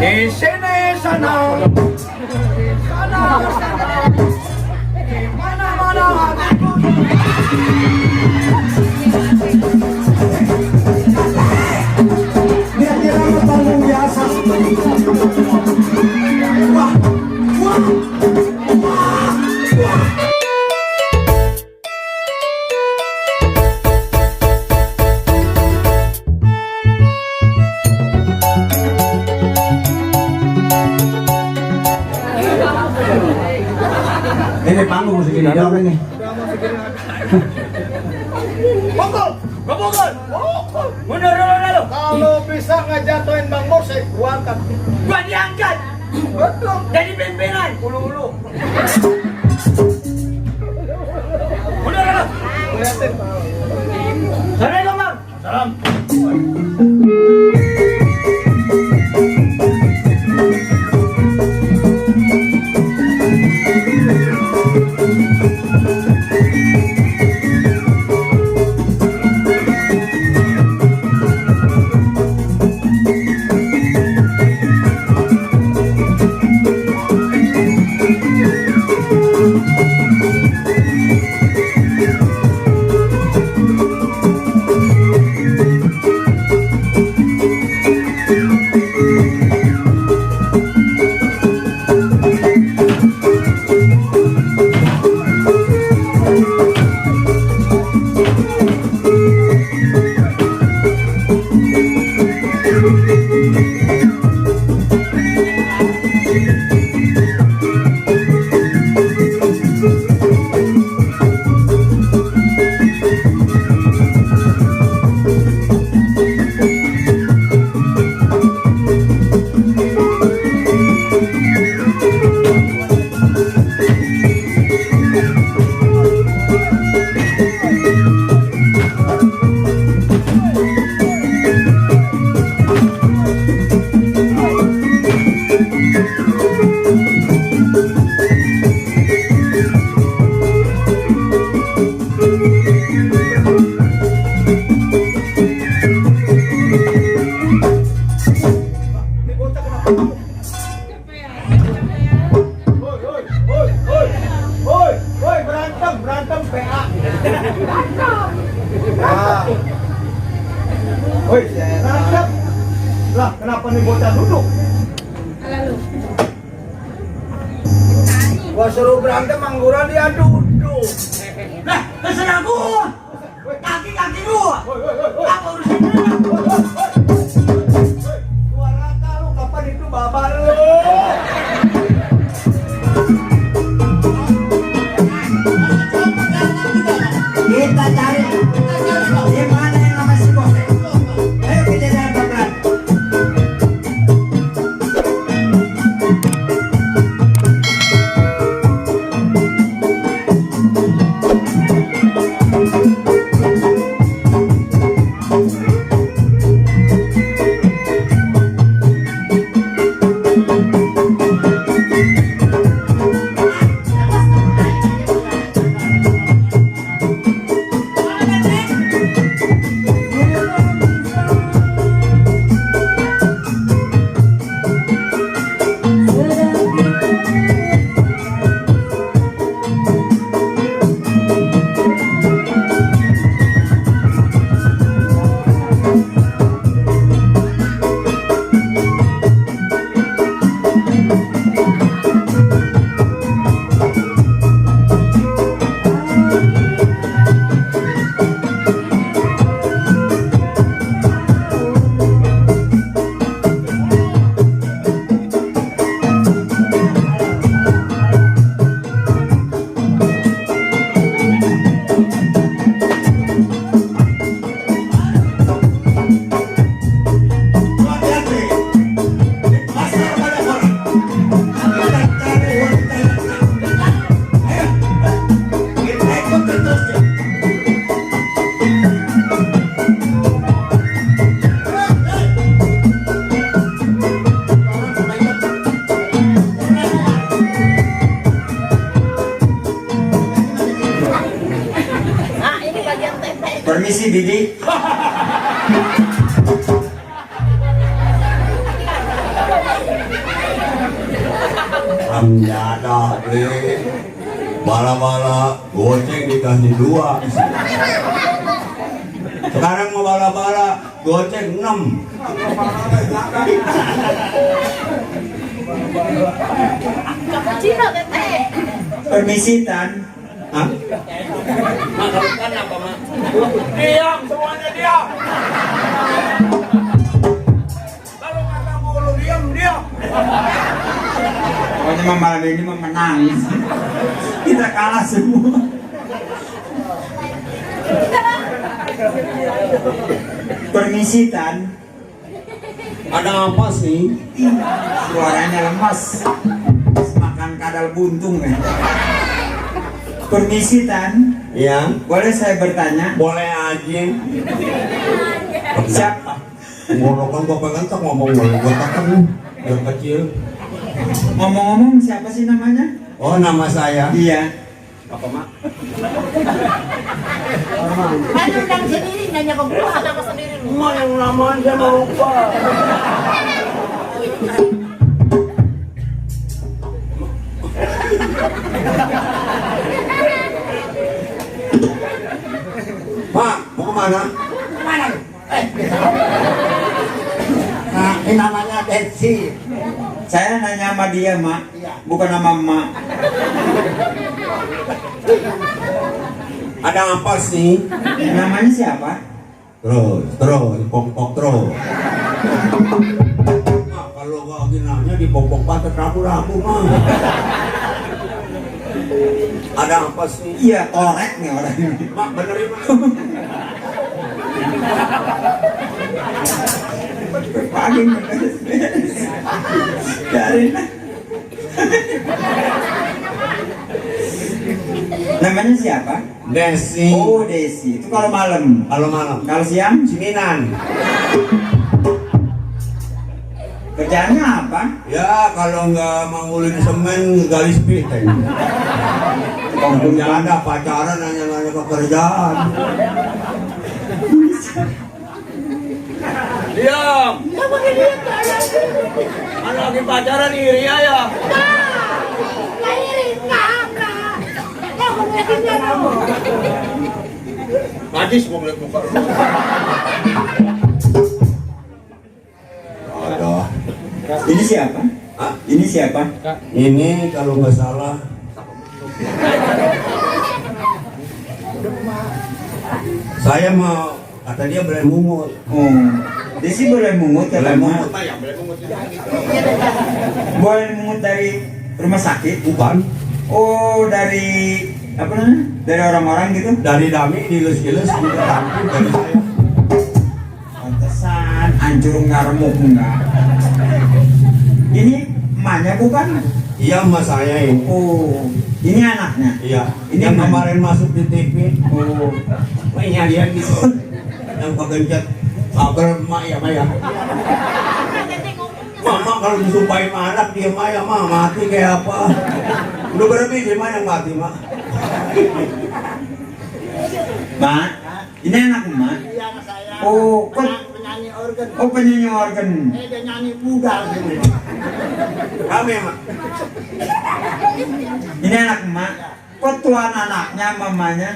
Di sini sana, di sana sana, di mana-mana hatiku. Dia kira tamu biasa. Wah, wah, wah, wah. Ini panggung segini dong ini. Pukul, pukul, mundur dulu. Kalau bisa ngejatuhin Bang Bos, gua angkat. Gua diangkat. Betul. Jadi pimpinan. Ulu-ulu. Mundur dulu. Lihatin. Assalamualaikum Bang. Salam. Berantem PA. Woi, berantem. Lah, kenapa nih bocah duduk? Lalu. Gua suruh berantem angguran dia duduk. Lah, terserah gua. Kaki-kaki gua. Apa urusan lu? Gua rata lu kapan itu babar lu? Kita cari di mana yang namanya si bos. Ayo kita jalan pelan. Permisi Didi. orang jada beli bala-bala goceng dikasih 2. Sekarang mau bala-bala goceng 6. Cina teteh. Permisi Tan. Hah? Makan apa, Mak? Diam, semuanya diam. Kalau kata mau lu diam, diam. Pokoknya malam ini menangis. Kita kalah semua. Permisi Tan. Ada apa sih? Suaranya lemas. Makan kadal buntung ya. Permisi Tan. Ya, Boleh saya bertanya? boleh aja. Siapa? Ngorokan gua pegang tak ngomong gua takkan yang kecil. Ngomong-ngomong siapa sih namanya? Oh, nama saya. Iya. Apa, Mak? Kan undang sendiri nanya ke gua nama sendiri lu. Mak yang lamaan saya mau lupa. Pak, mau kemana? Mana? Nah, ini namanya Desi. Saya nanya sama dia, Mak. Bukan sama Mak. Ada apa sih? Namanya siapa? Terus, pokok terus. Mak, kalau gak ginanya di pokok patet rabu-rabu, Mak. Ada apa sih? Iya, korek nih orang ini. Mak, benerin, Mak. Pagi beres-beres. Biarin lah. Namanya siapa? Desi. Oh, Desi. Itu kalau malam. Kalau malam. Kalau siang? Sininan. Kerjaannya apa? Ya, kalau nggak mangulin semen, gali spiteng. Kampungnya ada pacaran, nanya-nanya pekerjaan. Diam. Mana lagi pacaran iri ya? Lahirin kakak. Ya aku ngeliatinnya dong. Najis gua ngeliat muka lu. Aduh. Ini siapa? Hah? Ini siapa? Ini kalau nggak salah saya mau, kata dia boleh mungut. Oh, Desi boleh mungut ya, Boleh Mak? mungut. Boleh mungut dari rumah sakit? Bukan. Oh, dari apa namanya? Dari orang-orang gitu? Dari dami dilus-ilus kita tampil dari saya. Pantesan hancur nggak remuk enggak. Ini emaknya bukan? Iya, mas saya ini. Oh, ini anaknya. Iya. Ini Yang mana? kemarin masuk di TV. Oh, Mainnya dia gitu. Yang kegencet kabar emak ya, Mak ya. Mama kalau disumpahin sama anak dia Mak ya, Mak mati kayak apa? Udah berapa sih Mak yang mati, Mak? Mak, ini anak emak. Iya, anak saya. Oh, kok Penyanyi organ. oh penyanyi organ. Dia nyanyi budal gitu. Kami, Mak. Ini anak emak. Kok tuan anaknya mamanya?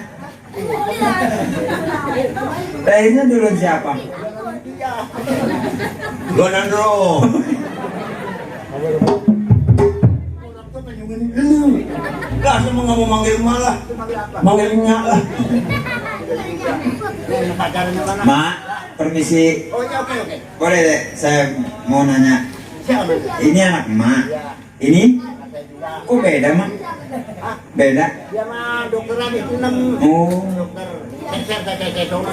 Lahirnya dulu siapa? Donandro. Lah, semua nggak mau manggil malah. Manggil nyak lah. Pacaran yang mana? Mak, permisi. Oh iya, oke. Boleh deh, saya mau nanya. Siapa? Ini anak emak. Ini? Kok beda, Mak? Beda? Dia mah dokteran itu 6 Oh, dokter. Saya dong.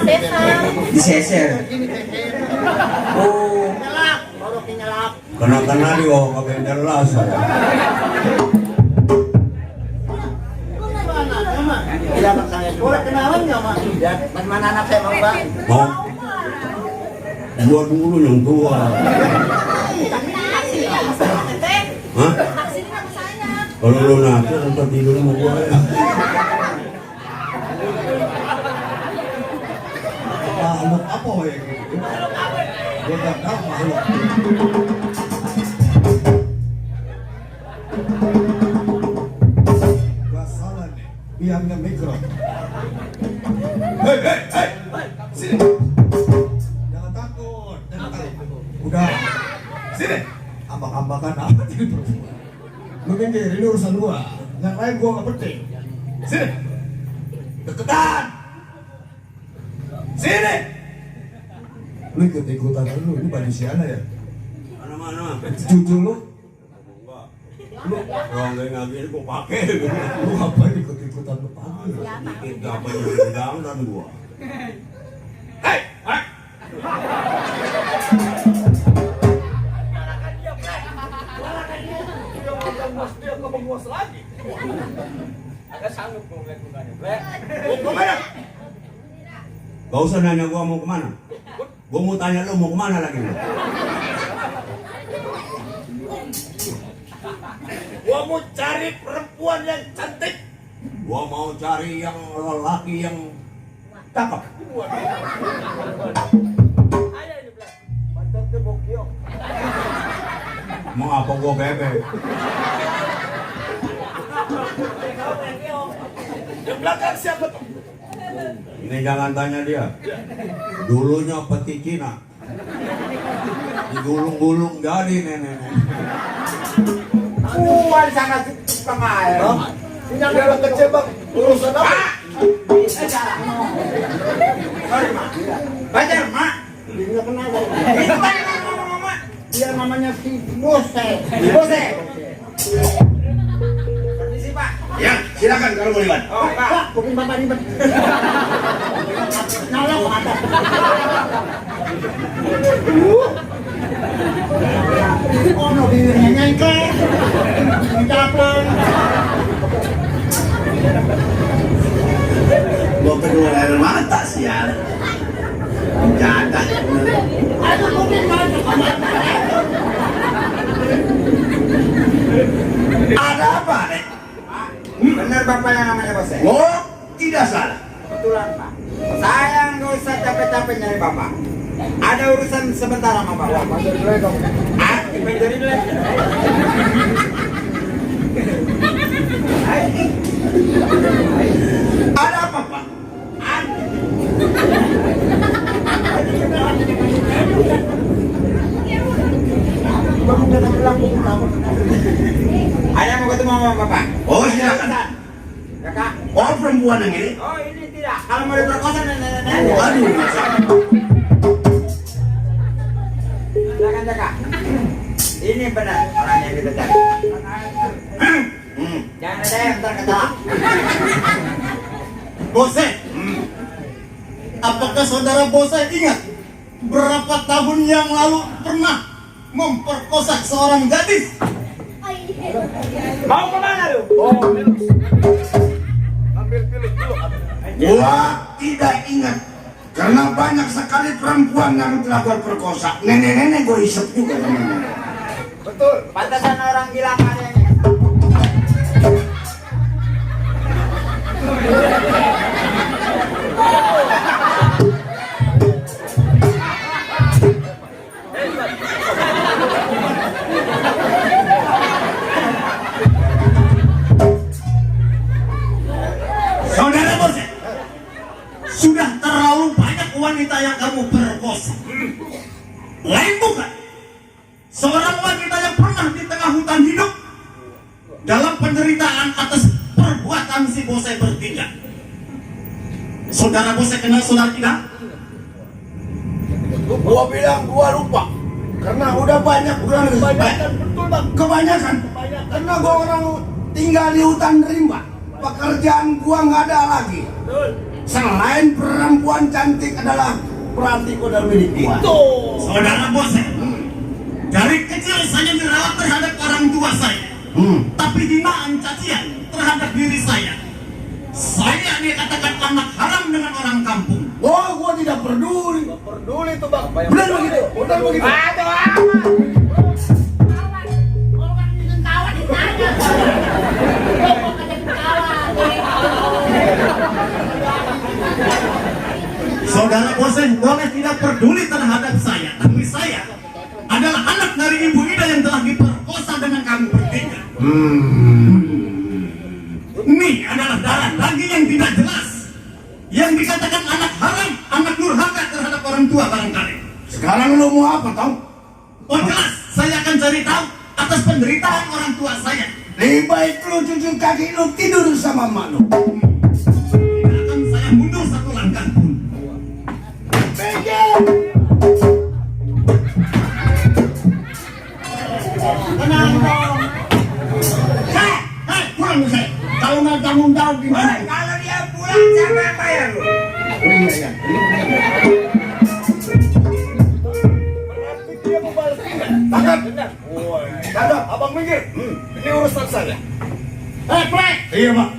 diseser. Ini teser. Oh, Nyelak, baru nyelak. Kena di bawah pakai jelas saya. Iya, anak saya. Boleh kenalan nggak, Mak? Ya, mana anak saya, Pak? Mau? Gua dulu yang tua. Teteh, Hah? taksi ini nama saya. Kalau lu nanti ntar tidur sama gua ya. Makhluk apa ya? Gua nggak tahu makhluk. Sini. Ambak-ambakan apa jadi perempuan? Lu kan kayak ini urusan gua. Yang lain gua nggak penting. Sini. Deketan. Sini. Lu ikut-ikutan lu, ini Banisiana ya? Mana-mana. Cucu lu, Orang kayak ngagin gua pakai. lu ngapain ikut-ikutan lu pagi? Dikit apa yang pegang dan gua. Hei, hei. Dia kebenguas lagi. Agak sanggup kau ngeliat mukanya. Mau kemana? Gak usah nanya gua mau kemana. Gua mau tanya lu mau kemana lagi. Gua mau cari perempuan yang cantik. Gua mau cari yang lelaki yang cakep. Ayo ini belah. Pantatnya bokyong. Mau apa gua bebek? Di belakang siapa tuh? Ini jangan tanya dia. Dulunya peti Cina. Digulung-gulung jadi nenek. Puan sangat tukang air. Ini anak kecil bang. Urusan apa? Bajar, Mak. Dia kenapa? Itu kan nama Mak. Dia namanya si Bose. Bose. Permisi, Pak. Ya, silakan kalau mau lewat. Oh, Pak. Pak, kuping bapak ribet. Nyolok ke atas. Oh, no bibirnya nyengkek. Mencaplok. Gua kedua air mata sih ya. Jatah. Aduh, kuping masuk ke mata. Ada apa nek? Benar Bapak yang namanya Bose? Oh, tidak salah. Kebetulan, Pak. Saya nggak usah capek-capek nyari Bapak. Ada urusan sebentar sama Bapak. Ah, dipelajari dulu. Ada apa pak? Ada mau ketemu sama Bapak? Oh silakan. Ya, Kak. Oh perempuan yang ini. Oh, ini tidak. Kalau mau diperkosa, nenek-nenek. Aduh. Silakan, Kak. Ini benar orang yang kita cari. Jangan ada yang ntar ketawa. Bose, apakah saudara Bose ingat berapa tahun yang lalu pernah memperkosa seorang gadis? Mau kemana lu? Oh, ambil pilih dulu. Gua tidak ingat karena banyak sekali perempuan yang telah gua perkosa. Nenek-nenek gua hisap juga teman-teman. Betul. Pantasan orang gila nggak ada yang ingat. Saudara Bose, sudah terlalu banyak wanita yang kamu perkosa. Lain bukan seorang wanita yang pernah di tengah hutan hidup dalam penderitaan atas perbuatan si Bose bertiga. Saudara Bose kenal saudara kita? Gua bilang gua lupa. Karena udah banyak kebanyakan betul bang. Kebanyakan. Karena gua orang tinggal di hutan rimba. Pekerjaan gua nggak ada lagi. Betul. Selain perempuan cantik adalah perhatiku dan milik gua. Itu. Saudara Bose, dari kecil saya dirawat terhadap orang tua saya. Tapi hinaan cacian terhadap diri saya. Saya dikatakan anak haram dengan orang kampung. Oh, gua tidak peduli. Gak peduli tuh bang. Benar begitu, benar begitu. Orang ingin kawan ditanya. Kok ada kawan? Saudara Bose boleh tidak peduli terhadap saya, tapi saya adalah anak dari Ibu Ida yang telah diperkosa dengan kamu bertiga. Ini adalah darah daging yang tidak jelas, yang dikatakan anak haram, anak durhaka terhadap orang tua barangkali. Sekarang lu mau apa, tau? Oh jelas, saya cari tahu atas penderitaan orang tua saya. Lebih baik lu cuci kaki lu tidur sama mak lu. Tidak akan saya mundur satu langkah pun. Tenang dong. Hei, pulang lu saya. Kalau nggak tanggung jawab gimana? Kalau dia pulang siapa yang bayar lu? Dia mau balas tangkap. Tangkap, abang minggir. Ini urusan saya. Plek. Iya Pak.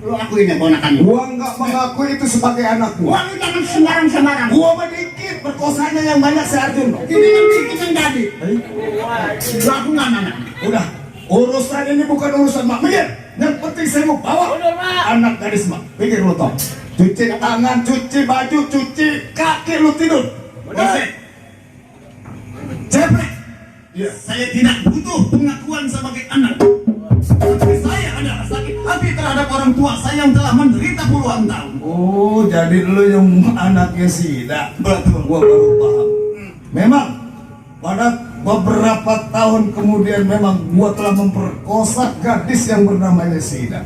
Lu akuin ya ponakan lu. Gua nggak mengakui itu sebagai anak gua. Lu jangan sembarang-sembarang. Gua mah dikit, perkosanya yang banyak si Arjun. Ini kan sedikit yang jadi. Lu aku nggak nanya. Udah, urusan ini bukan urusan mak. Mikir, yang penting saya mau bawa anak gadis mak. Pikir lu toh. Cuci tangan, cuci baju, cuci kaki, lu tidur. Benar. Ceplek. Ya, saya tidak butuh pengakuan sebagai anak. Tapi saya adalah sakit hati terhadap orang tua saya yang telah menderita puluhan tahun. Oh, jadi lu yang anaknya Sida. Betul. Gua baru paham. Memang pada beberapa tahun kemudian memang gua telah memperkosa gadis yang bernamanya Sida.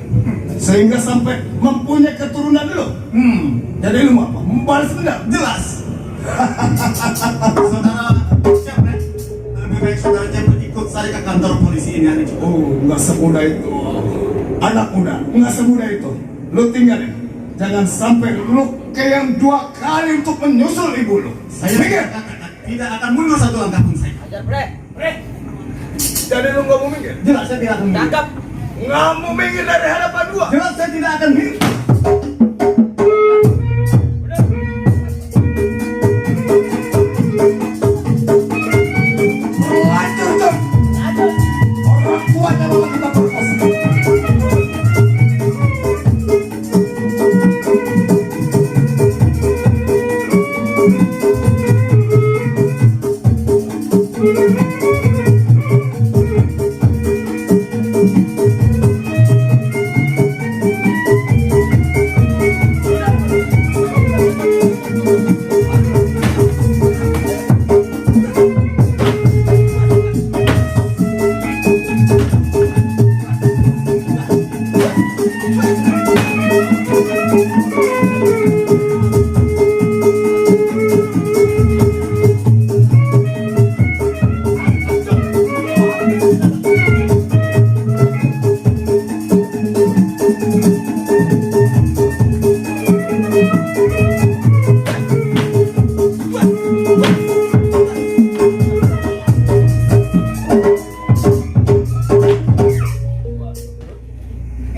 Sehingga sampai mempunyai keturunan lu. Jadi lu mau apa? Membalas dendam? Jelas. Saudara siapa? Lebih baik saudara cepat ikut saya ke kantor polisi ini hari Jumat. Oh, nggak semudah itu. Anak muda, nggak semudah itu. Lu tinggalin. Jangan sampai lu kayak yang 2 kali untuk menyusul ibu lu. Saya Mikir. tidak akan mundur satu langkah pun saya. Ajar, Bre. Jadi lu nggak mau minggir? Jelas saya tidak akan mundur. Tangkap. Nggak mau minggir dari hadapan gua. Jelas saya tidak akan mundur. Lanjut, Jom. Orang tuanya memang kita perkosa.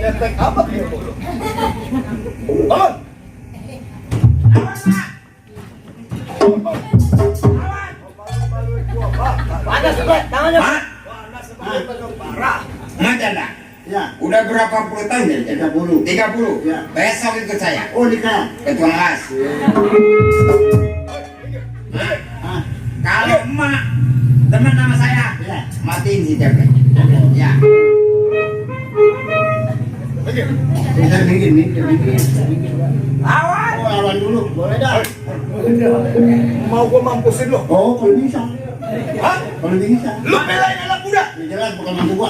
Cetek apa dia mulu? Bangun. Panas sebelah tangannya. Panas sebelah parah. Madana. Ya. Udah berapa puluh tahun jadi? 30. 30. Ya. Besok ikut saya. Oh, nikah. Ke tukang las. Kalau emak teman sama saya, Ya. matiin si cewek. Ya. Minggir. Awas. Oh, lawan dulu. Boleh dah. Mau gua mampusin lu. Oh, kalau bisa. Hah? Kalau bisa. Lu belain anak muda. Ya jelas bukan mampu gua.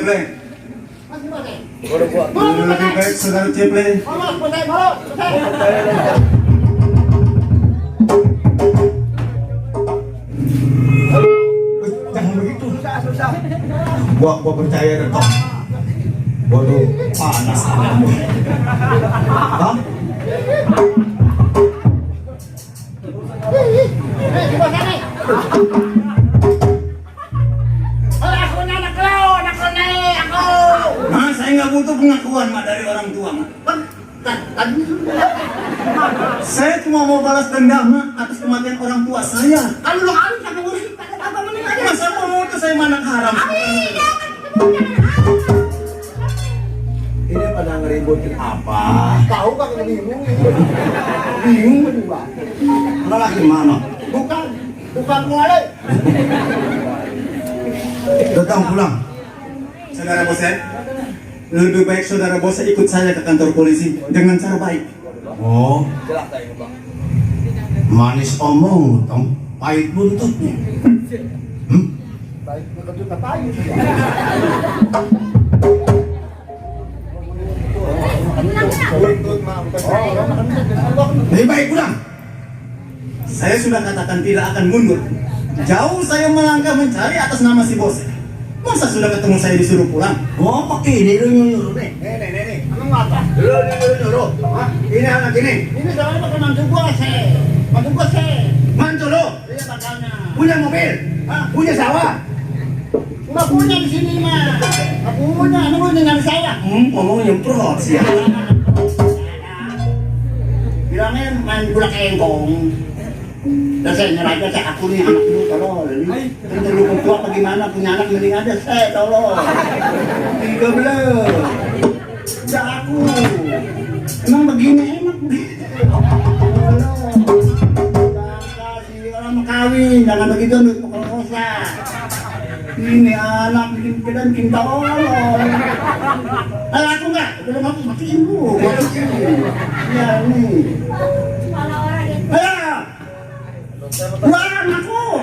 Cipleng. Mas Bose. Lebih baik saudara Cipleng. Mas Bose, Bos. Jangan begitu. Susah. Gua percaya deh toh. Waduh, panas kamu. Hah? Di bawah sana. Oh, aku anak lo, aku. Nah, saya nggak butuh pengakuan mak dari orang tua mak. Saya cuma mau balas dendam mak atas kematian orang tua saya. Kalau lo harus sampai ngurusin pada apa meninggal. Masa mau itu saya mana haram? Ini pada ngeributin apa? Tahu kan bingung. Bingung berdua. Malah gimana? Bukan mulai. Datang pulang. Saudara Bose, lebih baik saudara Bose ikut saya ke kantor polisi dengan cara baik. Oh, manis omong, tong pahit buntutnya. Lebih baik pulang. Saya sudah katakan tidak akan mundur. Jauh saya melangkah mencari atas nama si Bose. Masa sudah ketemu saya disuruh pulang? Oh, pakai ini lu nyuruh nih. Nih. Emang apa? Nyuruh. Hah? Ini anak ini. Ini soalnya pakai mantu gua sih. Mantu gua sih. Mantu lo. Iya makanya. Punya mobil. Hah? Punya sawah. Nggak punya di sini mah. Nggak punya. Ini punya dengan saya. Ngomong nyemprot sih ya. Bilangnya main bola kengkong. Dan saya nyerah saya aku nih anak lu tolong. Ini dulu tua apa gimana punya anak mending aja saya tolong. 13. Ya aku. Emang begini enak. Si orang mau kawin jangan begitu untuk perkosa. Ini anak bikin tolong. Aku enggak, belum aku matiin bu. Ya ini. Ayo. Wah, aku.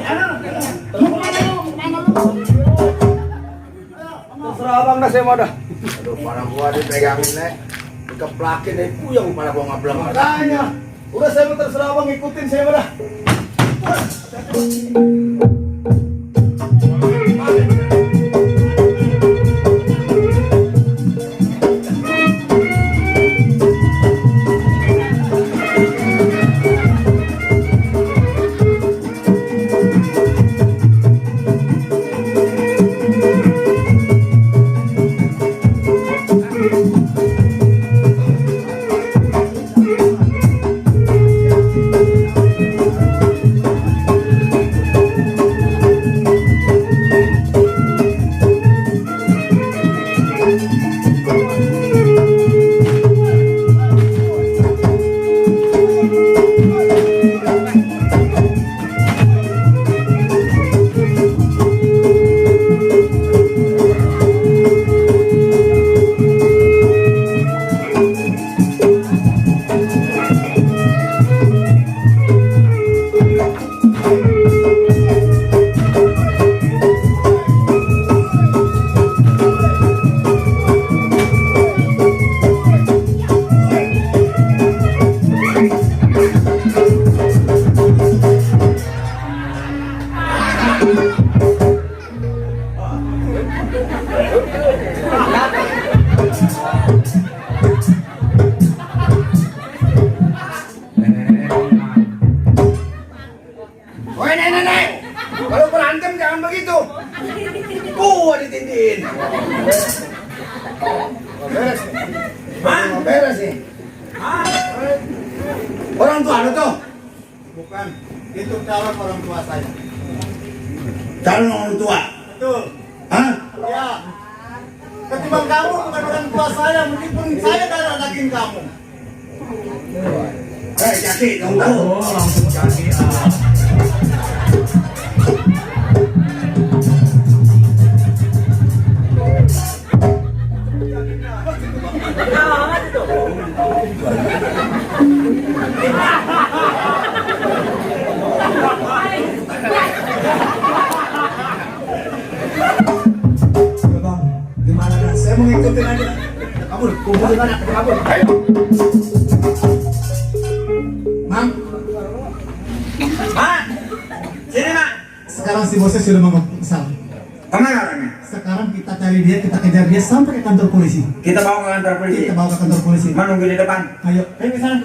Terserah abang dah saya mau dah. Aduh, kepala gua dipegangin nih. Dikeplakin nih, puyeng kepala gua ngablang. Makanya, udah saya mau terserah abang ikutin saya udah. Woi nenek, kalau berantem jangan begitu. Gua ditindihin. Beres. Hah? Beres sih. Orang tua lu tuh. Bukan, itu calon orang tua saya. Calon orang tua. Betul. Hah? Ya. Ketimbang kamu bukan orang tua saya, meskipun saya darah daging kamu. Jaki, kamu tahu? Oh, langsung jadi. Bang, gimana Kabur, kumpulin anak, kabur. Ayo. Mang, Mak, sini mak. sekarang si bosnya sudah mengesal. Kemana orangnya? Sekarang kita cari dia, kita kejar dia sampai ke kantor polisi. Kita bawa ke kantor polisi. Kita bawa ke kantor polisi. Menunggu di depan. Ayo, ke sana.